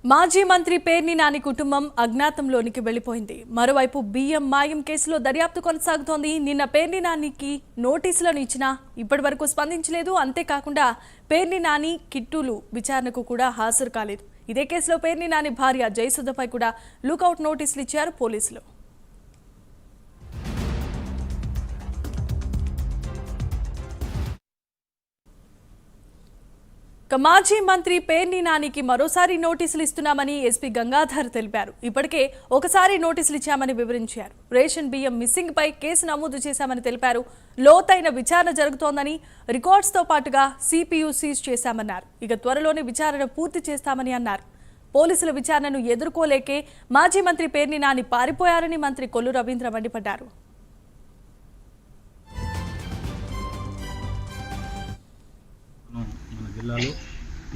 మాజీ మంత్రి పేర్ని నాని కుటుంబం అజ్ఞాతంలోనికి వెళ్లిపోయింది. మరోవైపు బియ్యం మాయం కేసులో దర్యాప్తు కొనసాగుతోంది. నిన్న పేర్ని నానికి నోటీసులను ఇచ్చినా ఇప్పటివరకు స్పందించలేదు. అంతేకాకుండా పేర్ని నాని కిట్టులు విచారణకు కూడా హాజరు కాలేదు. ఇదే కేసులో పేర్ని నాని భార్య జయసుధపై కూడా లుకౌట్ నోటీసులు ఇచ్చారు పోలీసులు. మాజీ మంత్రి పేర్ని నానికి మరోసారి నోటీసులు ఇస్తున్నామని ఎస్పీ గంగాధర్ తెలిపారు. ఇప్పటికే ఒకసారి నోటీసులు ఇచ్చామని వివరించారు. రేషన్ బియ్యం మిస్సింగ్ పై కేసు నమోదు చేశామని తెలిపారు. లోతైన విచారణ జరుగుతోందని, రికార్డ్స్ తో పాటుగా సిపియు సీజ్ చేశామన్నారు. ఇక త్వరలోనే విచారణ పూర్తి చేస్తామని అన్నారు. పోలీసుల విచారణను ఎదుర్కోలేకే మాజీ మంత్రి పేర్ని నాని పారిపోయారని మంత్రి కొల్లు రవీంద్ర మండిపడ్డారు. జిల్లాలో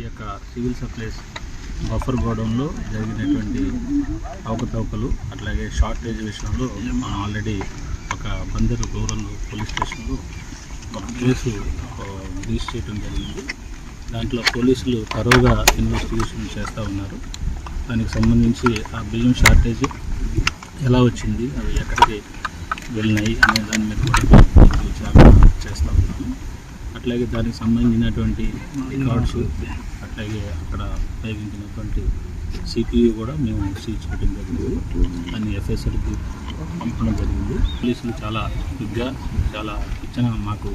ఈ యొక్క సివిల్ సప్లైస్ బఫర్ గోడౌన్లో జరిగినటువంటి అవకతవకలు అట్లాగే షార్టేజ్ విషయంలో మనం ఆల్రెడీ ఒక బందరు రూరల్ పోలీస్ స్టేషన్లో ఒక కేసు రిజిస్టర్ చేయడం జరిగింది. దాంట్లో పోలీసులు తరోగా ఇన్వెస్టిగేషన్ చేస్తూ ఉన్నారు. దానికి సంబంధించి ఆ బియ్యం షార్టేజ్ ఎలా వచ్చింది, అవి ఎక్కడికి వెళ్ళినాయి అనే దాని మీద కూడా విచారణ చేస్తూ ఉన్నాము. అట్లాగే దానికి సంబంధించినటువంటి రికార్డ్స్, అట్లాగే అక్కడ ఉపయోగించినటువంటి సిపియు కూడా మేము సీజ్ చేయడం జరిగింది. దాన్ని ఎఫ్ఎస్ఎల్కి పంపడం జరిగింది. పోలీసులు చాలా క్విక్గా చాలా ఇచ్చిన మాకు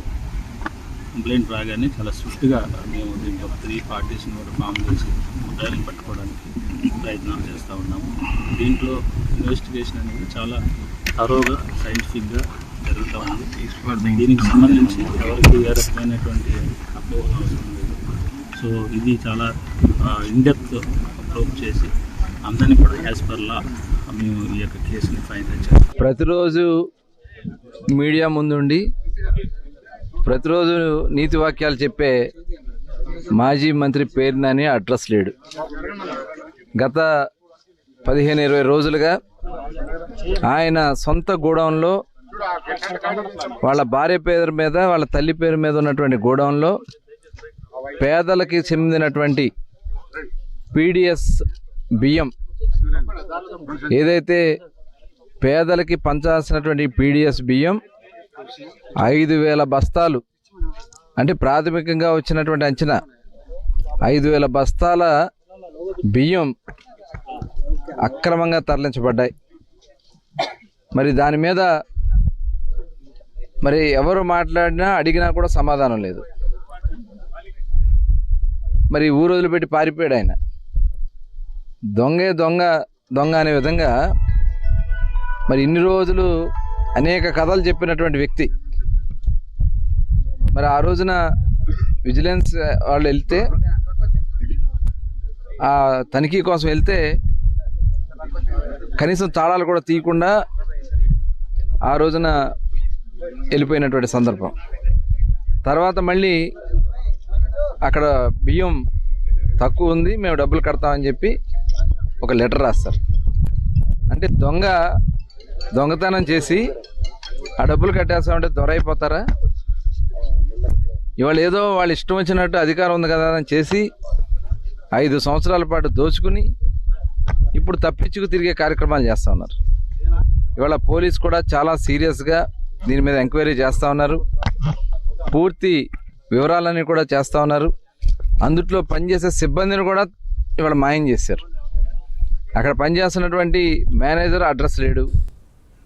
కంప్లైంట్ రాగానే చాలా స్విఫ్ట్గా మేము దీంట్లో 3 పార్టీస్ని కూడా ఫామ్ చేసి ముద్దాయిని పట్టుకోవడానికి ప్రయత్నాలు చేస్తూ ఉన్నాము. దీంట్లో ఇన్వెస్టిగేషన్ అనేది చాలా తరోగా సైంటిఫిక్గా జరుగుతూ ఉంది. దీనికి సంబంధించి ఎవరికి ఏ రకమైనటువంటి అపోహలు అవసరం లేదు. సో ఇది చాలా ఇన్డెప్త్ అప్రోచ్ చేసి అందరినీ కూడా యాజ్ పర్ లా మేము ఈ యొక్క కేసుని ఫైనల్ చేస్తాం. ప్రతిరోజు మీడియా ముందుండి ప్రతిరోజు నీతి వాక్యాలు చెప్పే మాజీ మంత్రి పేర్ని నాని అడ్రస్ లేడు. గత 15-20 రోజులుగా ఆయన సొంత గోడౌన్లో వాళ్ళ భార్య పేరు మీద, వాళ్ళ తల్లి పేరు మీద ఉన్నటువంటి గోడౌన్లో పేదలకి చెందినటువంటి పీడిఎస్ బియ్యం, ఏదైతే పేదలకి పంచాల్సినటువంటి పీడిఎస్ బియ్యం 5,000 బస్తాలు, అంటే ప్రాథమికంగా వచ్చినటువంటి అంచనా 5,000 బస్తాల బియ్యం అక్రమంగా తరలించబడ్డాయి. మరి దాని మీద మరి ఎవరు మాట్లాడినా అడిగినా కూడా సమాధానం లేదు. మరి ఊరు వదిలిపెట్టి పారిపోయాడు ఆయన. దొంగే దొంగ దొంగ అనే విధంగా మరి ఇన్ని రోజులు అనేక కథలు చెప్పినటువంటి వ్యక్తి మరి ఆ రోజున విజిలెన్స్ వాళ్ళు వెళ్తే, ఆ తనిఖీ కోసం వెళ్తే కనీసం తాళాలు కూడా తీయకుండా ఆ రోజున వెళ్ళిపోయినటువంటి సందర్భం. తర్వాత మళ్ళీ అక్కడ బియ్యం తక్కువ ఉంది, మేము డబ్బులు కడతామని చెప్పి ఒక లెటర్ రాస్తారు. అంటే దొంగతనం చేసి ఆ డబ్బులు కట్టేస్తామంటే దొరైపోతారా? ఇవాళ ఏదో వాళ్ళు ఇష్టం వచ్చినట్టు అధికారం ఉంది కదా అని చేసి 5 సంవత్సరాల పాటు దోచుకుని ఇప్పుడు తప్పించుకు తిరిగే కార్యక్రమాలు చేస్తూ ఉన్నారు. ఇవాళ పోలీస్ కూడా చాలా సీరియస్గా దీని మీద ఎంక్వైరీ చేస్తూ ఉన్నారు. పూర్తి వివరాలన్నీ కూడా చేస్తూ ఉన్నారు. అందుట్లో పనిచేసే సిబ్బందిని కూడా ఇవాళ మాయం చేశారు. అక్కడ పనిచేస్తున్నటువంటి మేనేజర్ అడ్రస్ లేడు.